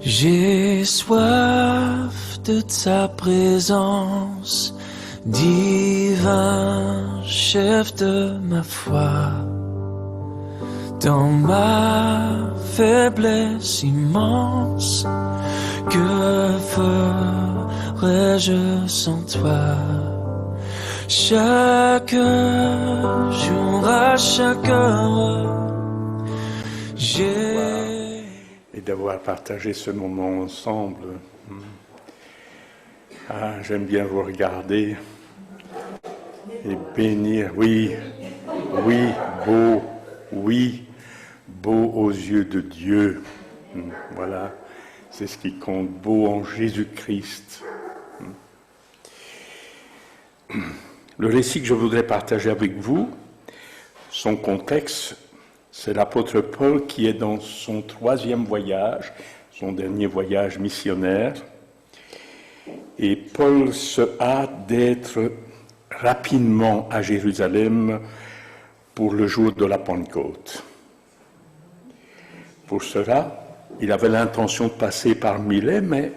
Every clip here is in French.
J'ai soif de ta présence, divin chef de ma foi. Dans ma faiblesse immense, que ferais-je sans toi? Chaque jour, à chaque heure, j'ai... Et d'avoir partagé ce moment ensemble. Ah, j'aime bien vous regarder et bénir. Oui, oui, beau, oui, beau aux yeux de Dieu. Voilà, c'est ce qui compte, beau en Jésus-Christ. Le récit que je voudrais partager avec vous, son contexte, c'est l'apôtre Paul qui est dans son 3e voyage, son dernier voyage missionnaire. Et Paul se hâte d'être rapidement à Jérusalem pour le jour de la Pentecôte. Pour cela, il avait l'intention de passer par Milet, mais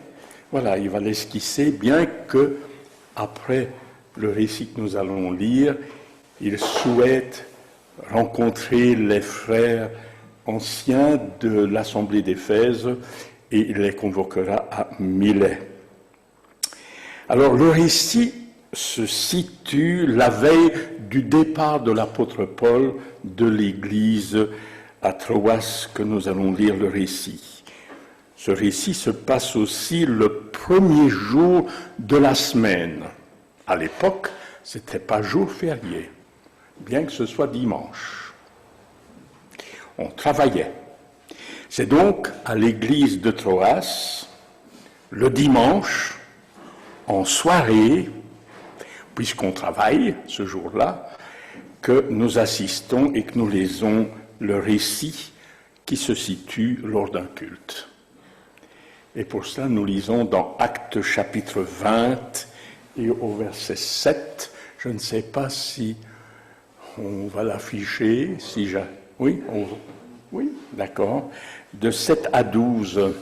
voilà, il va l'esquisser, bien que, après le récit que nous allons lire, il souhaite rencontrer les frères anciens de l'Assemblée d'Éphèse et il les convoquera à Milet. Alors, le récit se situe la veille du départ de l'apôtre Paul de l'église à Troas que nous allons lire le récit. Ce récit se passe aussi le premier jour de la semaine. À l'époque, ce n'était pas jour férié, bien que ce soit dimanche. On travaillait. C'est donc à l'église de Troas, le dimanche, en soirée, puisqu'on travaille ce jour-là, que nous assistons et que nous lisons le récit qui se situe lors d'un culte. Et pour cela, nous lisons dans Actes chapitre 20 et au verset 7. Je ne sais pas si on va l'afficher, oui, oui, d'accord, de 7 à 12.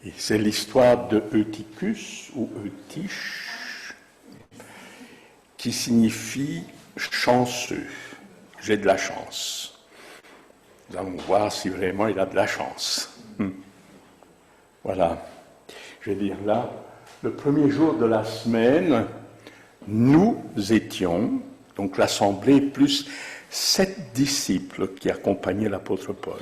Et c'est l'histoire de Eutychus, ou Eutyche, qui signifie chanceux. J'ai de la chance. Nous allons voir si vraiment il a de la chance. Voilà. Je vais dire là, le premier jour de la semaine, nous étions, donc l'assemblée, plus 7 disciples qui accompagnaient l'apôtre Paul,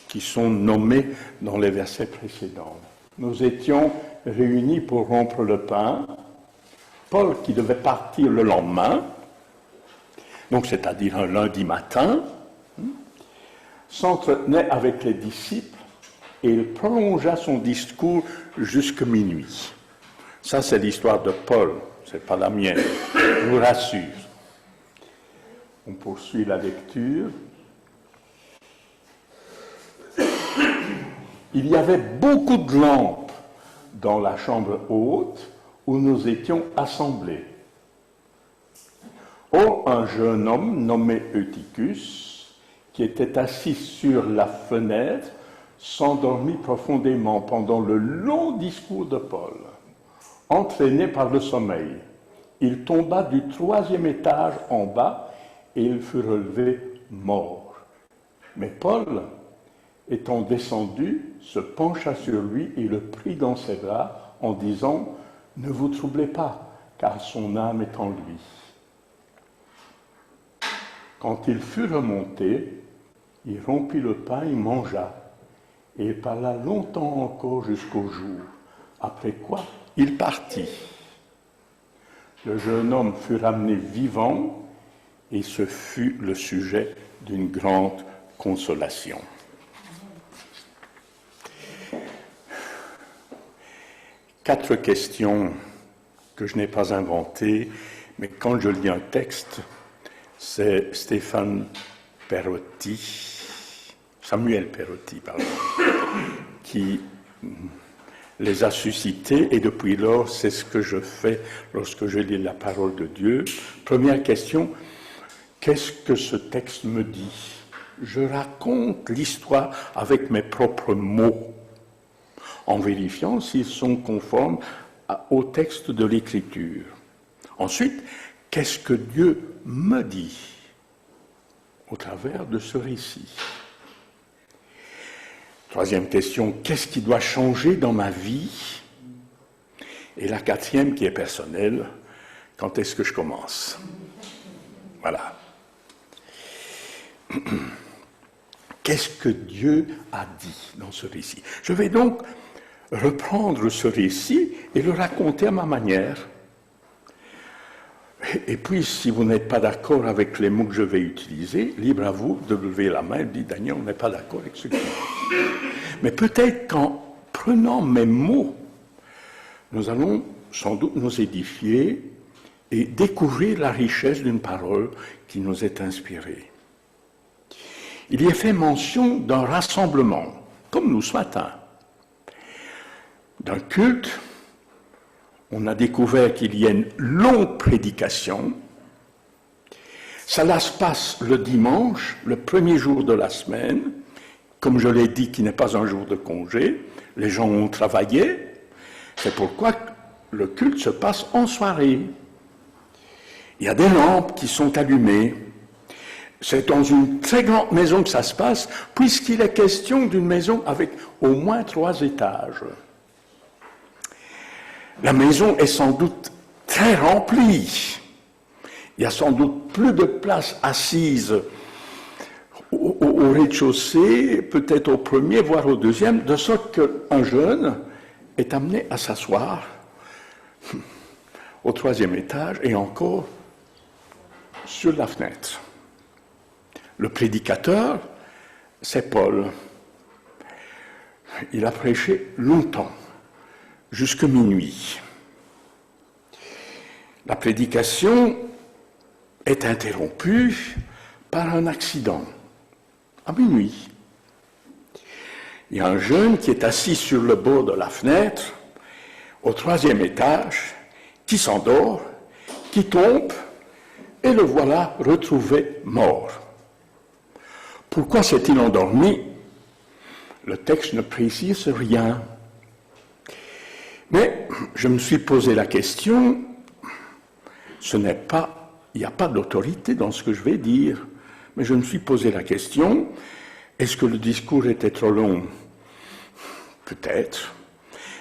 qui sont nommés dans les versets précédents. Nous étions réunis pour rompre le pain. Paul, qui devait partir le lendemain, donc c'est-à-dire un lundi matin, s'entretenait avec les disciples et il prolongea son discours jusqu'à minuit. Ça, c'est l'histoire de Paul, ce n'est pas la mienne, je vous rassure. On poursuit la lecture. Il y avait beaucoup de lampes dans la chambre haute où nous étions assemblés. Or, un jeune homme nommé Eutychus, qui était assis sur la fenêtre, s'endormit profondément pendant le long discours de Paul. Entraîné par le sommeil, il tomba du 3e étage en bas et il fut relevé mort. Mais Paul, étant descendu, se pencha sur lui et le prit dans ses bras en disant « Ne vous troublez pas, car son âme est en lui. » Quand il fut remonté, il rompit le pain et mangea, et il parla longtemps encore jusqu'au jour, après quoi il partit. Le jeune homme fut ramené vivant, et ce fut le sujet d'une grande consolation. Quatre questions que je n'ai pas inventées, mais quand je lis un texte, c'est Samuel Perotti, qui les a suscités, et depuis lors, c'est ce que je fais lorsque je lis la parole de Dieu. Première question, qu'est-ce que ce texte me dit? je raconte l'histoire avec mes propres mots, en vérifiant s'ils sont conformes au texte de l'Écriture. Ensuite, qu'est-ce que Dieu me dit au travers de ce récit? Troisième question, qu'est-ce qui doit changer dans ma vie? Et la quatrième, qui est personnelle, quand est-ce que je commence? Voilà. Qu'est-ce que Dieu a dit dans ce récit? Je vais donc reprendre ce récit et le raconter à ma manière. Et puis, si vous n'êtes pas d'accord avec les mots que je vais utiliser, libre à vous de lever la main et de dire, Daniel, on n'est pas d'accord avec ce que tu dis. Mais peut-être qu'en prenant mes mots, nous allons sans doute nous édifier et découvrir la richesse d'une parole qui nous est inspirée. Il y est fait mention d'un rassemblement, comme nous ce matin, d'un culte. On a découvert qu'il y a une longue prédication. Cela se passe le dimanche, le premier jour de la semaine, comme je l'ai dit, qui n'est pas un jour de congé. Les gens ont travaillé. C'est pourquoi le culte se passe en soirée. Il y a des lampes qui sont allumées. C'est dans une très grande maison que ça se passe, puisqu'il est question d'une maison avec au moins 3 étages. La maison est sans doute très remplie. Il y a sans doute plus de place assise au rez-de-chaussée, peut-être au premier, voire au deuxième, de sorte qu'un jeune est amené à s'asseoir au 3e étage et encore sur la fenêtre. Le prédicateur, c'est Paul. Il a prêché longtemps, jusque minuit. La prédication est interrompue par un accident, à minuit. Il y a un jeune qui est assis sur le bord de la fenêtre, au 3e étage, qui s'endort, qui tombe, et le voilà retrouvé mort. Pourquoi s'est-il endormi? Le texte ne précise rien. Mais je me suis posé la question, il n'y a pas d'autorité dans ce que je vais dire, mais je me suis posé la question, est-ce que le discours était trop long? Peut-être.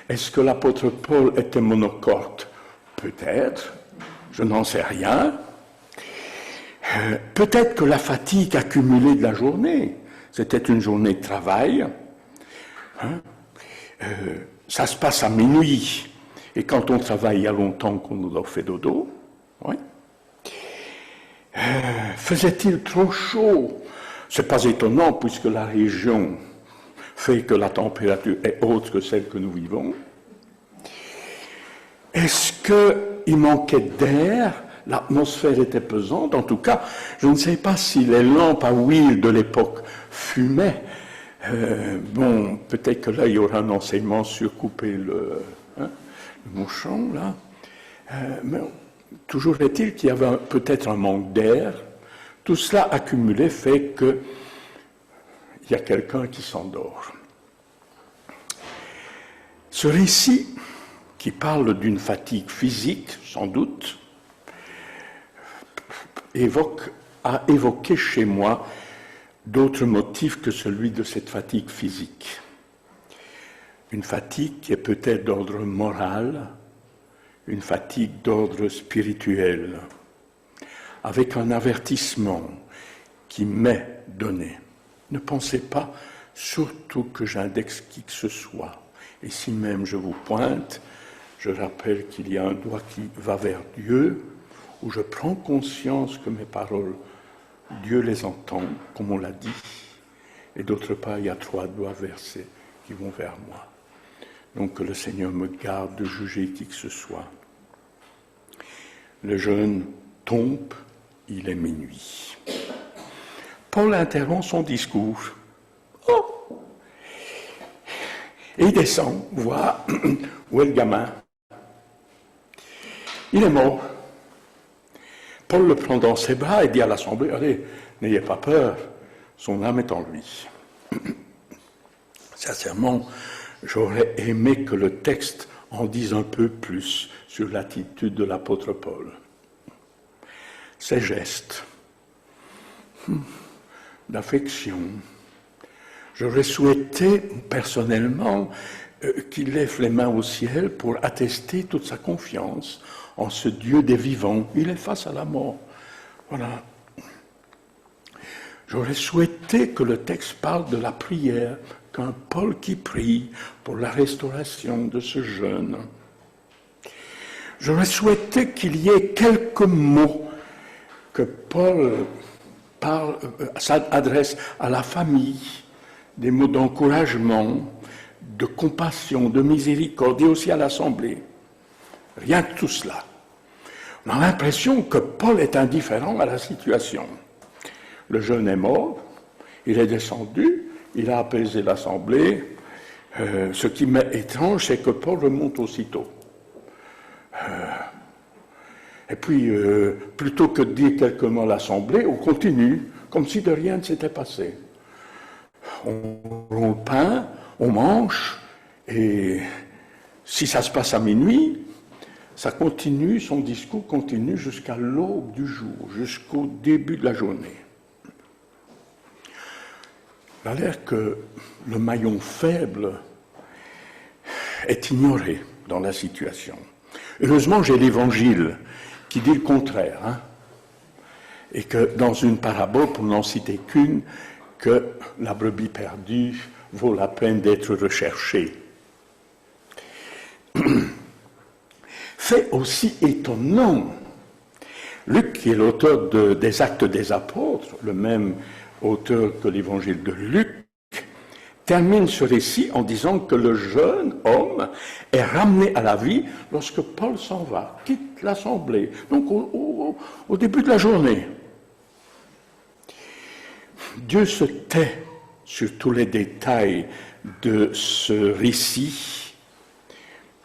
Est-ce que l'apôtre Paul était monocorde? Peut-être. Je n'en sais rien. Peut-être que la fatigue accumulée de la journée, c'était une journée de travail, ça se passe à minuit, et quand on travaille il y a longtemps qu'on nous a fait dodo, ouais. Faisait-il trop chaud? C'est pas étonnant puisque la région fait que la température est autre que celle que nous vivons. Est-ce qu'il manquait d'air? L'atmosphère était pesante. En tout cas, je ne sais pas si les lampes à huile de l'époque fumaient. Bon, peut-être que là, il y aura un enseignement sur couper le mouchon, là. Mais toujours est-il qu'il y avait peut-être un manque d'air. Tout cela accumulé fait qu'il y a quelqu'un qui s'endort. Ce récit, qui parle d'une fatigue physique, sans doute, a évoqué chez moi d'autres motifs que celui de cette fatigue physique. Une fatigue qui est peut-être d'ordre moral, une fatigue d'ordre spirituel, avec un avertissement qui m'est donné. Ne pensez pas surtout que j'indexe qui que ce soit. Et si même je vous pointe, je rappelle qu'il y a un doigt qui va vers Dieu, où je prends conscience que mes paroles, Dieu les entend, comme on l'a dit, et d'autre part, il y a 3 doigts versés qui vont vers moi. Donc que le Seigneur me garde de juger qui que ce soit. Le jeune tombe, il est minuit. Paul interrompt son discours. Oh! Et il descend, voir où est le gamin. Il est mort. Paul le prend dans ses bras et dit à l'assemblée, allez, n'ayez pas peur, son âme est en lui. Sincèrement, j'aurais aimé que le texte en dise un peu plus sur l'attitude de l'apôtre Paul. Ses gestes d'affection. J'aurais souhaité personnellement qu'il lève les mains au ciel pour attester toute sa confiance en ce Dieu des vivants. Il est face à la mort. Voilà. J'aurais souhaité que le texte parle de la prière, qu'un Paul qui prie pour la restauration de ce jeune. J'aurais souhaité qu'il y ait quelques mots que Paul adresse à la famille, des mots d'encouragement, de compassion, de miséricorde et aussi à l'Assemblée. Rien de tout cela. On a l'impression que Paul est indifférent à la situation. Le jeune est mort, il est descendu, il a apaisé l'Assemblée. Ce qui m'est étrange, c'est que Paul remonte aussitôt. Et puis, plutôt que de dire quelques mots à l'Assemblée, on continue, comme si de rien ne s'était passé. On roule le pain, on mange, et si ça se passe à minuit, ça continue, son discours continue jusqu'à l'aube du jour, jusqu'au début de la journée. Il a l'air que le maillon faible est ignoré dans la situation. Heureusement, j'ai l'Évangile qui dit le contraire, hein, et que dans une parabole, pour n'en citer qu'une, que la brebis perdue vaut la peine d'être recherchée. Fait aussi étonnant, Luc, qui est l'auteur des Actes des Apôtres, le même auteur que l'Évangile de Luc, termine ce récit en disant que le jeune homme est ramené à la vie lorsque Paul s'en va, quitte l'Assemblée, donc au début de la journée. Dieu se tait sur tous les détails de ce récit,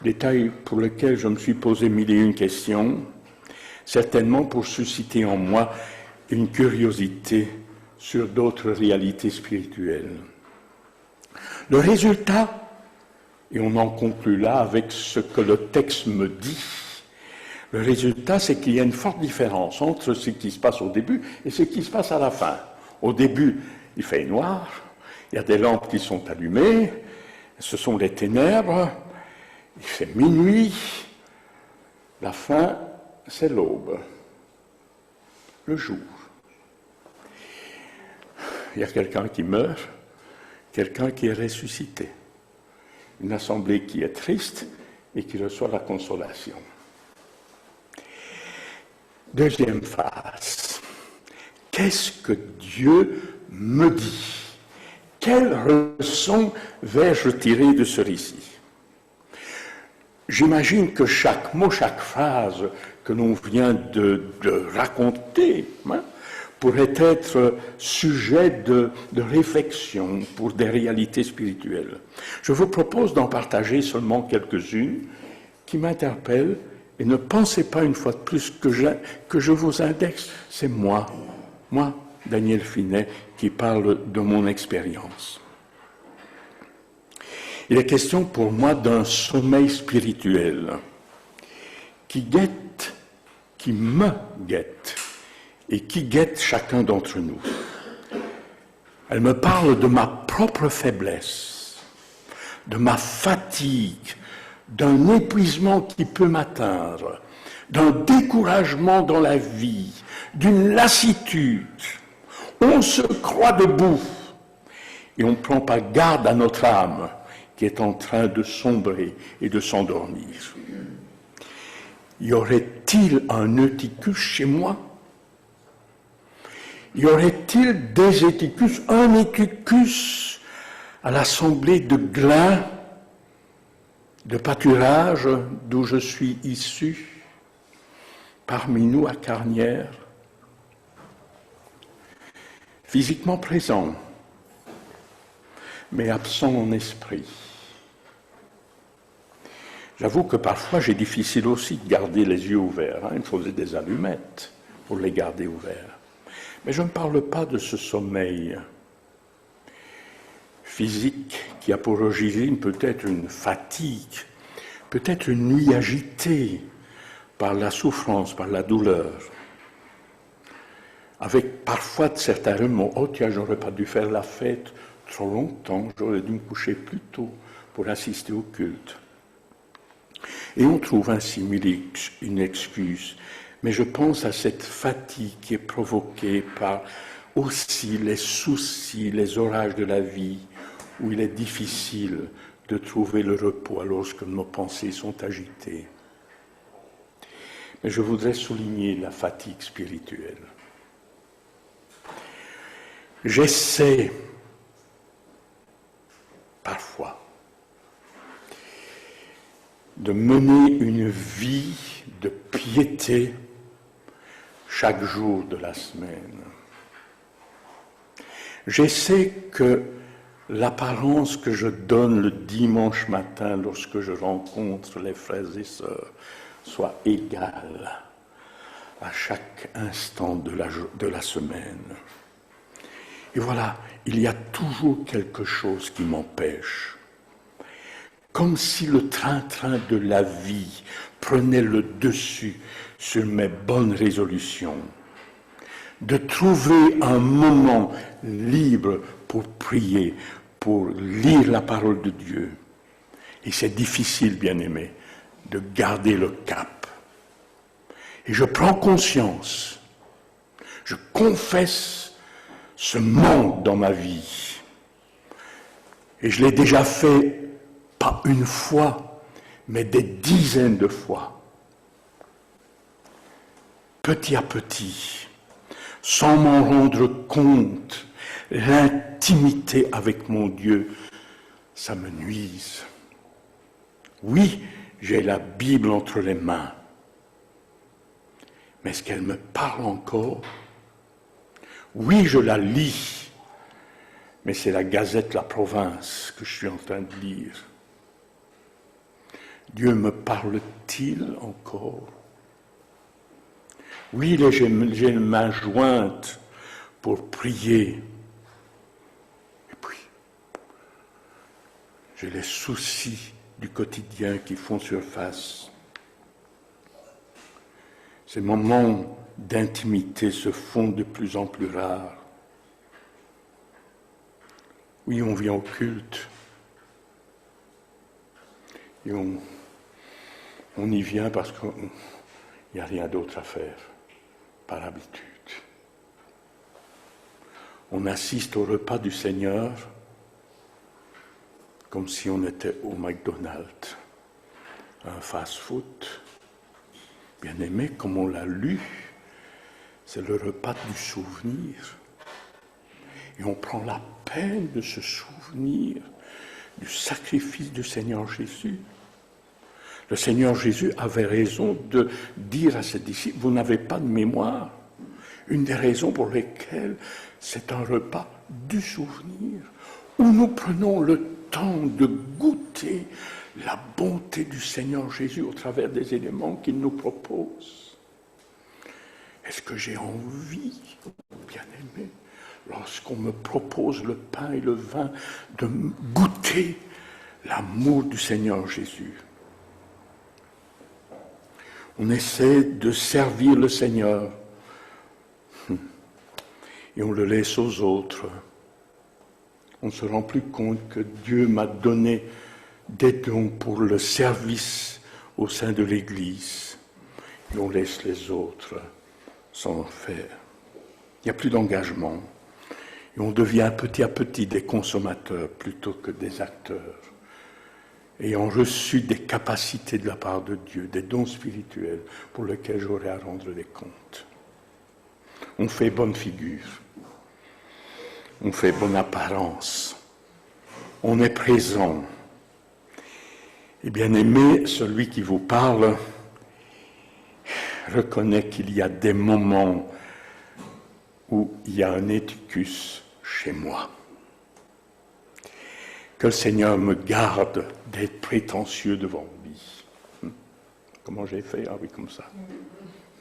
détails pour lesquels je me suis posé mille et une questions, certainement pour susciter en moi une curiosité sur d'autres réalités spirituelles. Le résultat, et on en conclut là avec ce que le texte me dit, le résultat, c'est qu'il y a une forte différence entre ce qui se passe au début et ce qui se passe à la fin. Au début, il fait noir, il y a des lampes qui sont allumées, ce sont les ténèbres, il fait minuit, la fin, c'est l'aube, le jour. Il y a quelqu'un qui meurt, quelqu'un qui est ressuscité, une assemblée qui est triste et qui reçoit la consolation. Deuxième phase. Qu'est-ce que Dieu me dit? Quelle leçon vais-je tirer de ce récit? J'imagine que chaque mot, chaque phrase que l'on vient de raconter, hein, pourrait être sujet de réflexion pour des réalités spirituelles. Je vous propose d'en partager seulement quelques-unes qui m'interpellent, et ne pensez pas une fois de plus que je vous indexe, c'est moi, Daniel Finet, qui parle de mon expérience. Il est question pour moi d'un sommeil spirituel qui me guette, et qui guette chacun d'entre nous. Elle me parle de ma propre faiblesse, de ma fatigue, d'un épuisement qui peut m'atteindre, d'un découragement dans la vie, d'une lassitude. On se croit debout et on ne prend pas garde à notre âme qui est en train de sombrer et de s'endormir. Y aurait-il un Eutychus chez moi? Y aurait-il des Eutychus, un Eutychus à l'assemblée de Glun, de pâturage d'où je suis issu, parmi nous à Carnières, physiquement présent, mais absent en esprit. J'avoue que parfois j'ai difficile aussi de garder les yeux ouverts. Il me faisait des allumettes pour les garder ouverts. Mais je ne parle pas de ce sommeil physique qui a pour origine peut-être une fatigue, peut-être une nuit agitée par la souffrance, par la douleur, avec parfois certains remords. Oh tiens, j'aurais pas dû faire la fête trop longtemps, j'aurais dû me coucher plus tôt pour assister au culte. Et on trouve ainsi une excuse. Mais je pense à cette fatigue qui est provoquée par aussi les soucis, les orages de la vie, où il est difficile de trouver le repos lorsque nos pensées sont agitées. Mais je voudrais souligner la fatigue spirituelle. J'essaie, parfois, de mener une vie de piété chaque jour de la semaine. J'essaie que l'apparence que je donne le dimanche matin lorsque je rencontre les frères et sœurs soit égale à chaque instant de la semaine. Et voilà, il y a toujours quelque chose qui m'empêche. Comme si le train-train de la vie prenait le dessus sur mes bonnes résolutions. De trouver un moment libre pour prier, pour lire la parole de Dieu. Et c'est difficile, bien-aimés, de garder le cap. Et je prends conscience, je confesse ce manque dans ma vie. Et je l'ai déjà fait, pas une fois, mais des dizaines de fois. Petit à petit, sans m'en rendre compte, l'intimité avec mon Dieu, ça me nuise. Oui, j'ai la Bible entre les mains, mais est-ce qu'elle me parle encore? Oui, je la lis, mais c'est la Gazette La Province que je suis en train de lire. Dieu me parle-t-il encore? Oui, j'ai une main jointe pour prier. Et puis, j'ai les soucis du quotidien qui font surface. Ces moments d'intimité se font de plus en plus rares. Oui, on vient au culte. Et on y vient parce qu'il n'y a rien d'autre à faire, par habitude. On assiste au repas du Seigneur comme si on était au McDonald's, un fast-food. Bien aimé, comme on l'a lu, c'est le repas du souvenir. Et on prend la peine de se souvenir du sacrifice du Seigneur Jésus. Le Seigneur Jésus avait raison de dire à ses disciples, vous n'avez pas de mémoire. Une des raisons pour lesquelles c'est un repas du souvenir, où nous prenons le temps de goûter la bonté du Seigneur Jésus au travers des éléments qu'il nous propose. Est-ce que j'ai envie, bien-aimé, lorsqu'on me propose le pain et le vin, de goûter l'amour du Seigneur Jésus? On essaie de servir le Seigneur et on le laisse aux autres. On ne se rend plus compte que Dieu m'a donné des dons pour le service au sein de l'Église et on laisse les autres s'en faire. Il n'y a plus d'engagement et on devient petit à petit des consommateurs plutôt que des acteurs, ayant reçu des capacités de la part de Dieu, des dons spirituels pour lesquels j'aurai à rendre des comptes. On fait bonne figure, on fait bonne apparence, on est présent. Et bien aimé, celui qui vous parle reconnaît qu'il y a des moments où il y a un éticus chez moi. Que le Seigneur me garde d'être prétentieux devant lui. Comment j'ai fait? Ah oui, comme ça.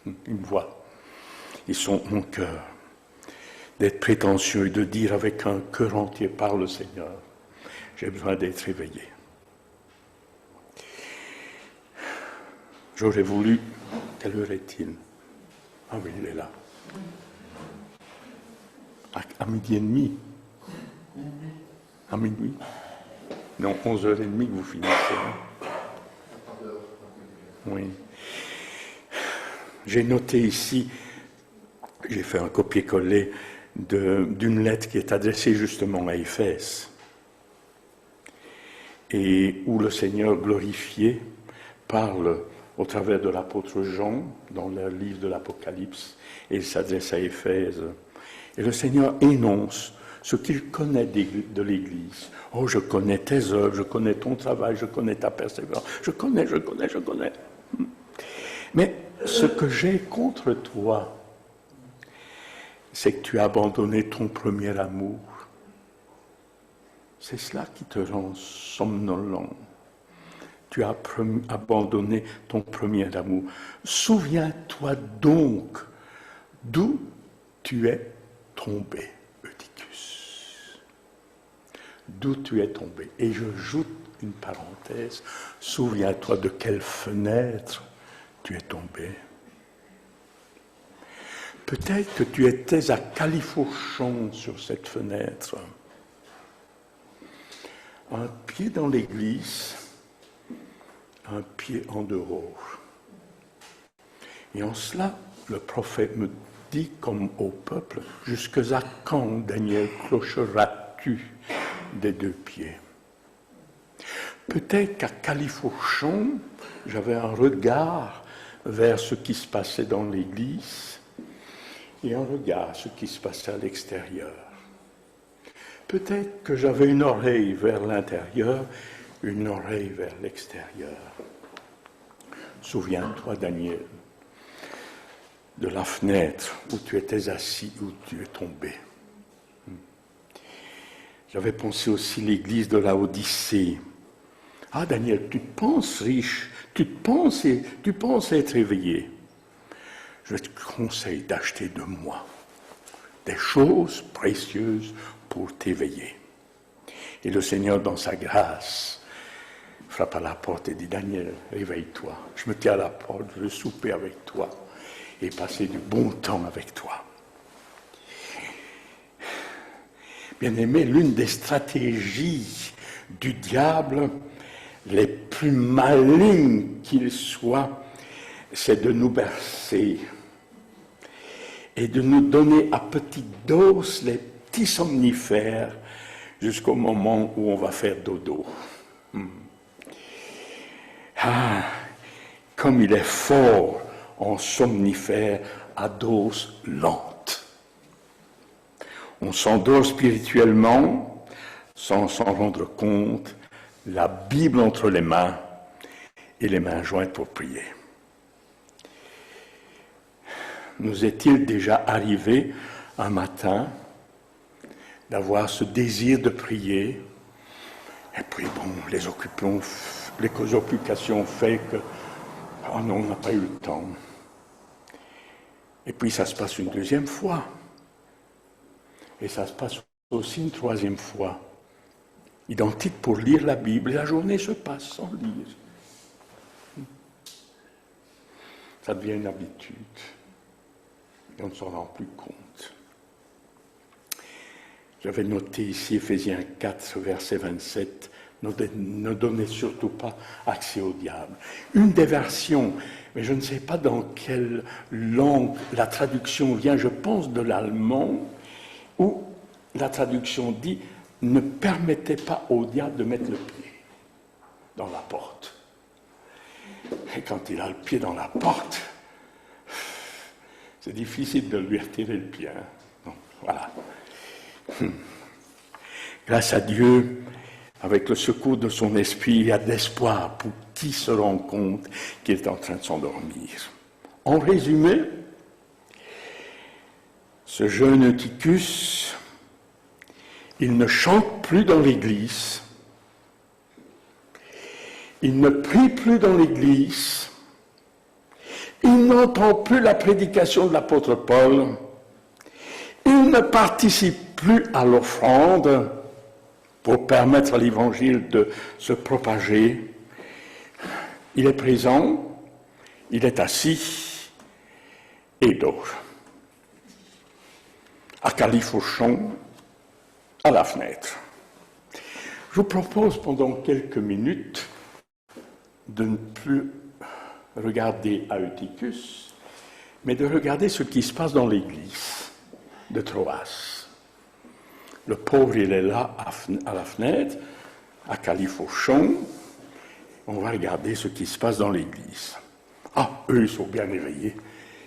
Il me voit. Ils sont mon cœur. D'être prétentieux et de dire avec un cœur entier par le Seigneur. J'ai besoin d'être éveillé. J'aurais voulu... Quelle heure est-il? Ah oui, il est là. À midi et demi. À minuit. Non, 11h30 que vous finissez. Hein? Oui. J'ai noté ici, j'ai fait un copier-coller d'une lettre qui est adressée justement à Éphèse, et où le Seigneur glorifié parle au travers de l'apôtre Jean, dans le livre de l'Apocalypse, et il s'adresse à Éphèse. Et le Seigneur énonce ce qu'il connaît de l'Église. « Oh, je connais tes œuvres, je connais ton travail, je connais ta persévérance, je connais. Mais ce que j'ai contre toi, c'est que tu as abandonné ton premier amour. C'est cela qui te rend somnolent. Tu as abandonné ton premier amour. Souviens-toi donc d'où tu es tombé, Eutychus. D'où tu es tombé. Et je joute une parenthèse. Souviens-toi de quelle fenêtre tu es tombé. Peut-être que tu étais à califourchon sur cette fenêtre. Un pied dans l'église, un pied en dehors. Et en cela, le prophète me dit comme au peuple, « Jusqu'à quand, Daniel, clocheras-tu des deux pieds ?» Peut-être qu'à califourchon, j'avais un regard vers ce qui se passait dans l'église et un regard ce qui se passait à l'extérieur. Peut-être que j'avais une oreille vers l'intérieur, une oreille vers l'extérieur. Souviens-toi, Daniel, de la fenêtre où tu étais assis, où tu es tombé. J'avais pensé aussi l'église de la Odyssée. Ah, Daniel, tu te penses riche, tu penses être éveillé. Je te conseille d'acheter de moi des choses précieuses pour t'éveiller. Et le Seigneur, dans sa grâce, frappe à la porte et dit, Daniel, réveille-toi. Je me tiens à la porte, je veux souper avec toi et passer du bon temps avec toi. Bien-aimé, l'une des stratégies du diable, les plus malignes qu'il soit, c'est de nous bercer et de nous donner à petite dose les petits somnifères jusqu'au moment où on va faire dodo. Ah, comme il est fort en somnifères à dose lente. On s'endort spirituellement sans s'en rendre compte, la Bible entre les mains et les mains jointes pour prier. Nous est-il déjà arrivé un matin d'avoir ce désir de prier, et puis bon, les occupations fait que, oh non, on n'a pas eu le temps. Et puis ça se passe une deuxième fois. Et ça se passe aussi une troisième fois. Identique pour lire la Bible. Et la journée se passe sans lire. Ça devient une habitude. Et on ne s'en rend plus compte. J'avais noté ici Éphésiens 4, verset 27. Ne donnez surtout pas accès au diable. Une des versions, mais je ne sais pas dans quelle langue la traduction vient, je pense de l'allemand, où la traduction dit « Ne permettez pas au diable de mettre le pied dans la porte ». Et quand il a le pied dans la porte, c'est difficile de lui retirer le pied. Hein. Donc, voilà. Grâce à Dieu, avec le secours de son esprit, il y a de l'espoir pour qui se rend compte qu'il est en train de s'endormir. En résumé, ce jeune Eutychus, il ne chante plus dans l'église, il ne prie plus dans l'église, il n'entend plus la prédication de l'apôtre Paul, il ne participe plus à l'offrande. pour permettre à l'Évangile de se propager. Il est présent, il est assis, et dort. À califochon, à la fenêtre. Je vous propose pendant quelques minutes de ne plus regarder à Eutychus, mais de regarder ce qui se passe dans l'église de Troas. Le pauvre, il est là à la fenêtre, à califochon. On va regarder ce qui se passe dans l'église. Ah, eux, ils sont bien éveillés.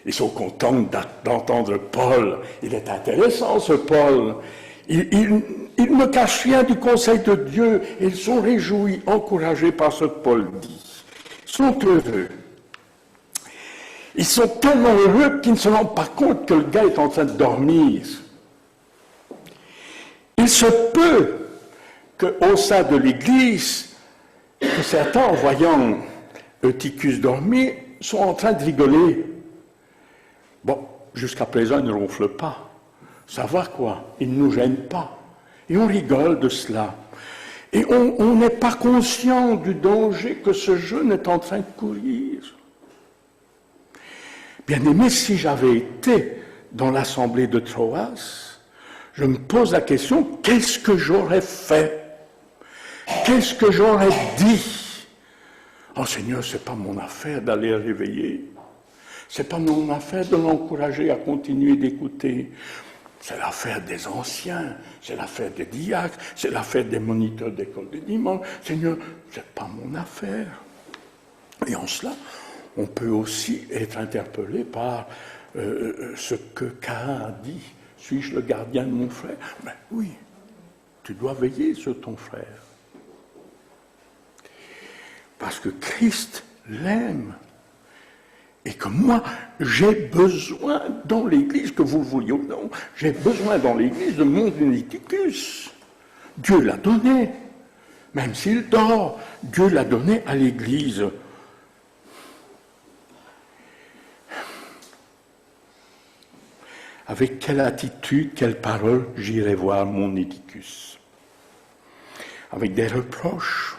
Ils sont contents d'entendre Paul. Il est intéressant, ce Paul. Il ne cache rien du conseil de Dieu. Ils sont réjouis, encouragés par ce que Paul dit. Ils sont heureux. Ils sont tellement heureux qu'ils ne se rendent pas compte que le gars est en train de dormir. Il se peut qu'au sein de l'Église, que certains, en voyant Eutychus dormir, sont en train de rigoler. Bon, jusqu'à présent, ils ne ronflent pas. Ça va quoi? Ils ne nous gênent pas. Et on rigole de cela. Et on n'est pas conscient du danger que ce jeune est en train de courir. Bien-aimé, si j'avais été dans l'assemblée de Troas, je me pose la question, qu'est-ce que j'aurais fait? Qu'est-ce que j'aurais dit? Oh Seigneur, ce n'est pas mon affaire d'aller le réveiller. Ce n'est pas mon affaire de l'encourager à continuer d'écouter. C'est l'affaire des anciens, c'est l'affaire des diacres, c'est l'affaire des moniteurs d'école de dimanche. Seigneur, ce n'est pas mon affaire. Et en cela, on peut aussi être interpellé par ce que Caïn a dit. Suis-je le gardien de mon frère? Ben oui, tu dois veiller sur ton frère. Parce que Christ l'aime. Et que moi, j'ai besoin dans l'Église, que vous le vouliez ou non, j'ai besoin dans l'Église de mon Eutychus. Dieu l'a donné. Même s'il dort, Dieu l'a donné à l'Église. Avec quelle attitude, quelle parole j'irai voir mon Eutychus? Avec des reproches?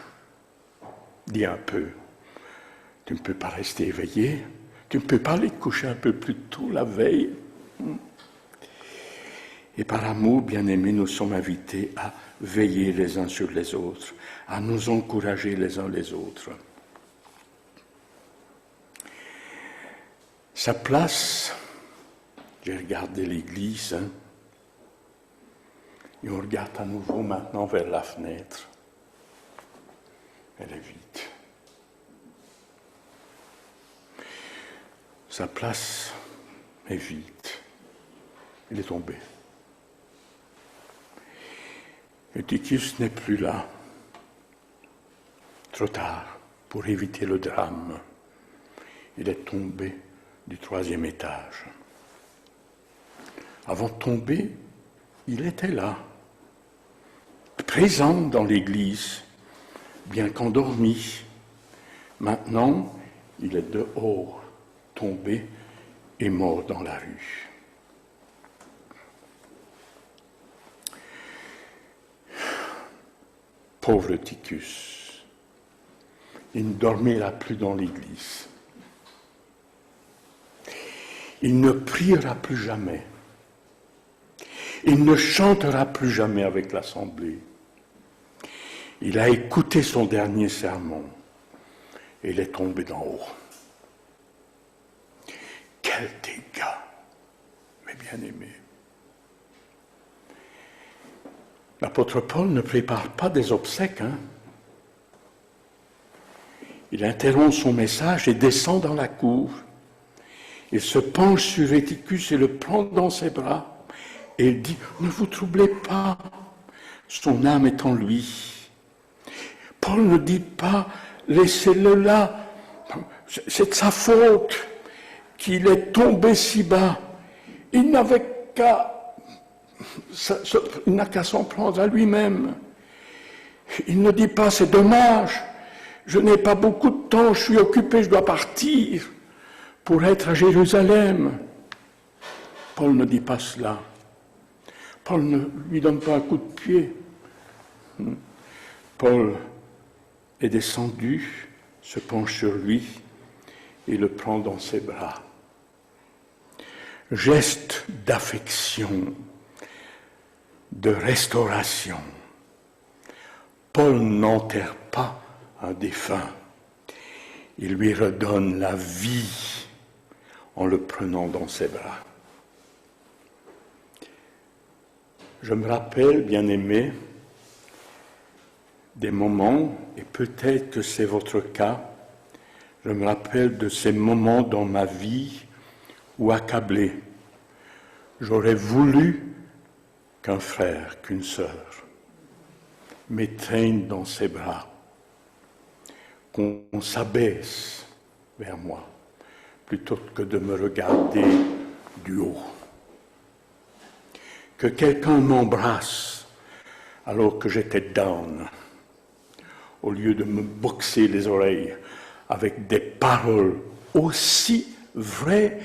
Dis un peu, tu ne peux pas rester éveillé, tu ne peux pas aller te coucher un peu plus tôt la veille. Et par amour, bien-aimés, nous sommes invités à veiller les uns sur les autres, à nous encourager les uns les autres. Sa place, j'ai regardé l'église, et on regarde à nouveau maintenant vers la fenêtre. Elle est vide. Sa place est vide. Il est tombé. Eutychus n'est plus là. Trop tard pour éviter le drame. Il est tombé du 3e étage. Avant de tomber, il était là, présent dans l'église, bien qu'endormi. Maintenant, il est dehors, tombé et mort dans la rue. Pauvre Eutychus, il ne dormira plus dans l'église. Il ne priera plus jamais. Il ne chantera plus jamais avec l'assemblée. Il a écouté son dernier sermon et il est tombé d'en haut. Quel dégât, mes bien-aimés. L'apôtre Paul ne prépare pas des obsèques. Il interrompt son message et descend dans la cour. Il se penche sur Eutychus et le prend dans ses bras. Et il dit, ne vous troublez pas, son âme est en lui. Paul ne dit pas, laissez-le là, c'est de sa faute qu'il est tombé si bas. Il n'a qu'à s'en prendre à lui-même. Il ne dit pas, c'est dommage, je n'ai pas beaucoup de temps, je suis occupé, je dois partir pour être à Jérusalem. Paul ne dit pas cela. Paul ne lui donne pas un coup de pied. Paul est descendu, se penche sur lui et le prend dans ses bras. Geste d'affection, de restauration. Paul n'enterre pas un défunt. Il lui redonne la vie en le prenant dans ses bras. Je me rappelle, bien-aimés, des moments, et peut-être que c'est votre cas, je me rappelle de ces moments dans ma vie où, accablé, j'aurais voulu qu'un frère, qu'une sœur m'étreigne dans ses bras, qu'on s'abaisse vers moi, plutôt que de me regarder du haut. Que quelqu'un m'embrasse alors que j'étais down, au lieu de me boxer les oreilles avec des paroles aussi vraies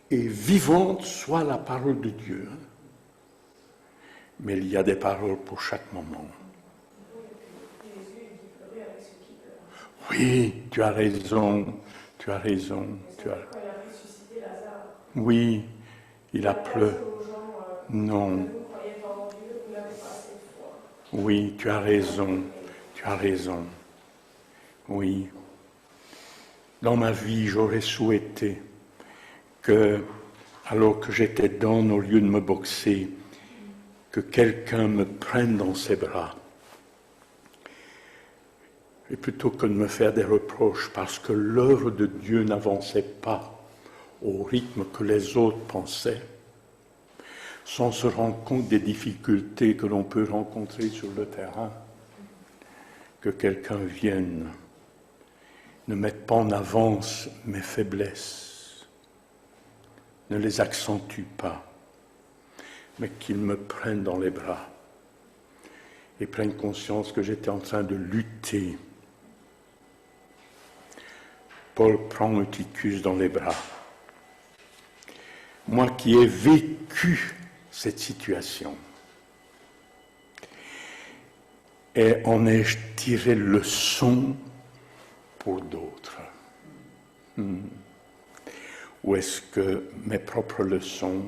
et vivantes soit la parole de Dieu. Mais il y a des paroles pour chaque moment. Oui, tu as raison, tu as raison. Oui, il a pleuré. Non. Oui, tu as raison, tu as raison. Oui. Dans ma vie, j'aurais souhaité que, alors que j'étais down, au lieu de me boxer, que quelqu'un me prenne dans ses bras. Et plutôt que de me faire des reproches parce que l'œuvre de Dieu n'avançait pas au rythme que les autres pensaient, sans se rendre compte des difficultés que l'on peut rencontrer sur le terrain, que quelqu'un vienne, ne mette pas en avance mes faiblesses, ne les accentue pas, mais qu'il me prenne dans les bras et prenne conscience que j'étais en train de lutter. Paul prend Eutychus dans les bras. Moi qui ai vécu cette situation, et en ai-je tiré leçon pour d'autres? Ou est-ce que mes propres leçons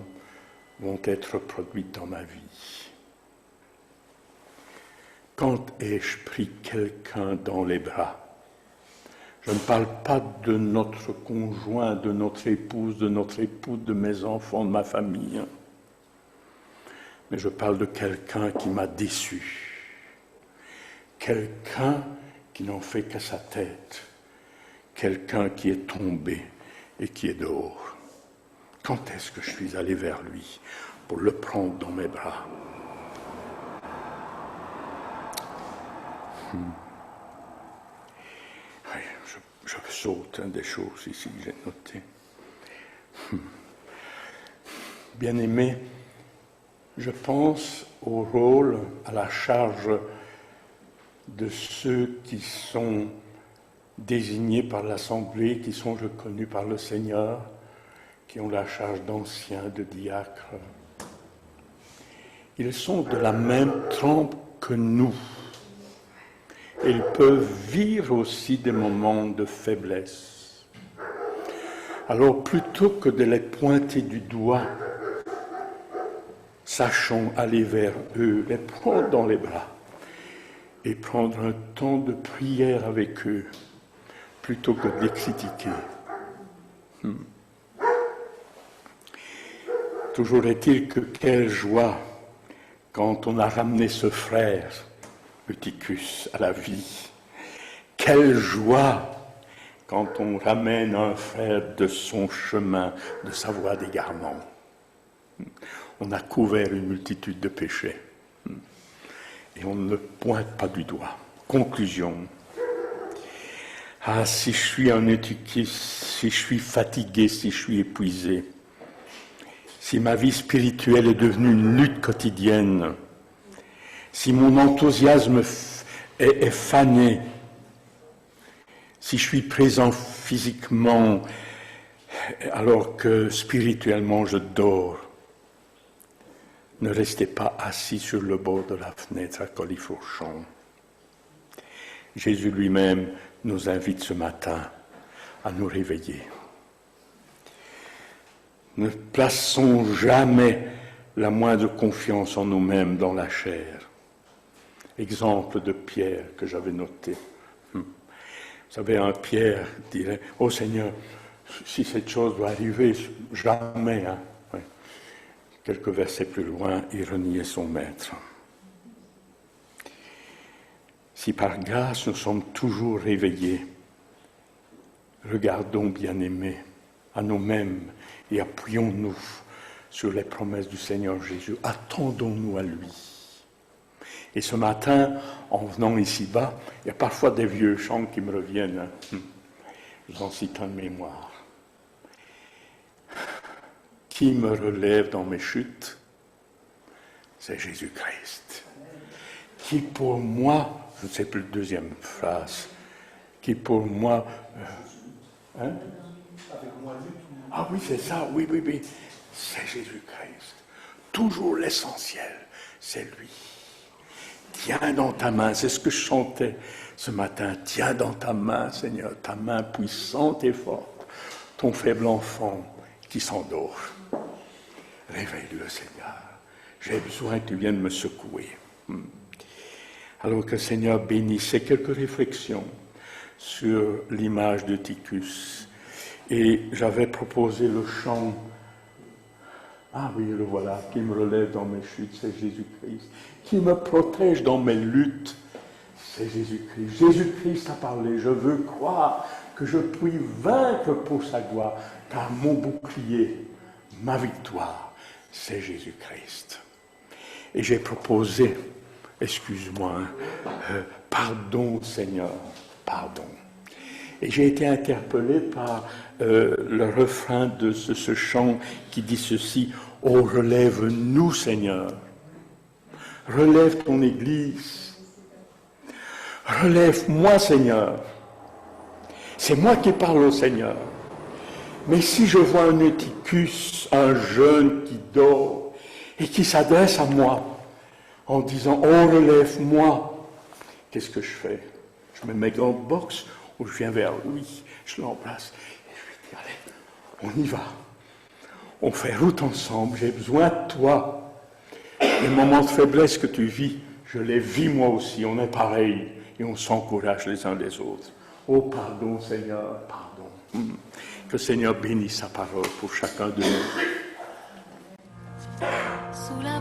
vont être produites dans ma vie? Quand ai-je pris quelqu'un dans les bras? Je ne parle pas de notre conjoint, de notre épouse, de notre époux, de mes enfants, de ma famille. Mais je parle de quelqu'un qui m'a déçu. Quelqu'un qui n'en fait qu'à sa tête. Quelqu'un qui est tombé et qui est dehors. Quand est-ce que je suis allé vers lui pour le prendre dans mes bras? Oui, je saute des choses ici que j'ai notées. Bien-aimé, je pense au rôle, à la charge de ceux qui sont désignés par l'Assemblée, qui sont reconnus par le Seigneur, qui ont la charge d'anciens, de diacres. Ils sont de la même trempe que nous. Ils peuvent vivre aussi des moments de faiblesse. Alors, plutôt que de les pointer du doigt, sachons aller vers eux, les prendre dans les bras et prendre un temps de prière avec eux, plutôt que de les critiquer. Toujours est-il que quelle joie quand on a ramené ce frère Eutychus à la vie. Quelle joie quand on ramène un frère de son chemin, de sa voie d'égarement. On a couvert une multitude de péchés. Et on ne le pointe pas du doigt. Conclusion. Ah, si je suis un Eutychus, si je suis fatigué, si je suis épuisé, si ma vie spirituelle est devenue une lutte quotidienne, si mon enthousiasme est fané, si je suis présent physiquement alors que spirituellement je dors, Ne restez pas assis sur le bord de la fenêtre à colifourchon. Jésus lui-même nous invite ce matin à nous réveiller. Ne plaçons jamais la moindre confiance en nous-mêmes dans la chair. Exemple de Pierre que j'avais noté. Vous savez, un Pierre dirait, « Oh Seigneur, si cette chose doit arriver, jamais. » Ouais. Quelques versets plus loin, il reniait son maître. Si par grâce nous sommes toujours réveillés, regardons, bien-aimés, à nous-mêmes et appuyons-nous sur les promesses du Seigneur Jésus. Attendons-nous à lui. Et ce matin, en venant ici-bas, il y a parfois des vieux chants qui me reviennent. Je vous en cite un de mémoire. Qui me relève dans mes chutes? C'est Jésus-Christ. Qui pour moi, je ne sais plus la deuxième phrase, qui pour moi... Ah oui, c'est ça, oui, c'est Jésus-Christ. Toujours l'essentiel, c'est lui. Tiens dans ta main, c'est ce que je chantais ce matin. Tiens dans ta main, Seigneur, ta main puissante et forte, ton faible enfant qui s'endort. Réveille-le, Seigneur. J'ai besoin que tu viennes me secouer. Alors que le Seigneur bénisse. C'est quelques réflexions sur l'image de Titus. Et j'avais proposé le chant. Ah oui, le voilà, qui me relève dans mes chutes, c'est Jésus-Christ. Qui me protège dans mes luttes, c'est Jésus-Christ. Jésus-Christ a parlé, je veux croire que je puis vaincre pour sa gloire, car mon bouclier, ma victoire, c'est Jésus-Christ. Et j'ai proposé, excuse-moi, pardon Seigneur, pardon. Et j'ai été interpellé par le refrain de ce chant qui dit ceci, « Oh, relève-nous, Seigneur, relève ton Église, relève-moi, Seigneur. » C'est moi qui parle au Seigneur. Mais si je vois un Eutychus, un jeune qui dort et qui s'adresse à moi en disant « Oh, relève-moi », qu'est-ce que je fais? Je me mets en boxe ou je viens vers lui, je l'embrasse et je lui dis « Allez, on y va. On fait route ensemble, j'ai besoin de toi. Les moments de faiblesse que tu vis, je les vis moi aussi, on est pareil et on s'encourage les uns les autres. Oh, pardon Seigneur, pardon. Que le Seigneur bénisse sa parole pour chacun de nous. Sous la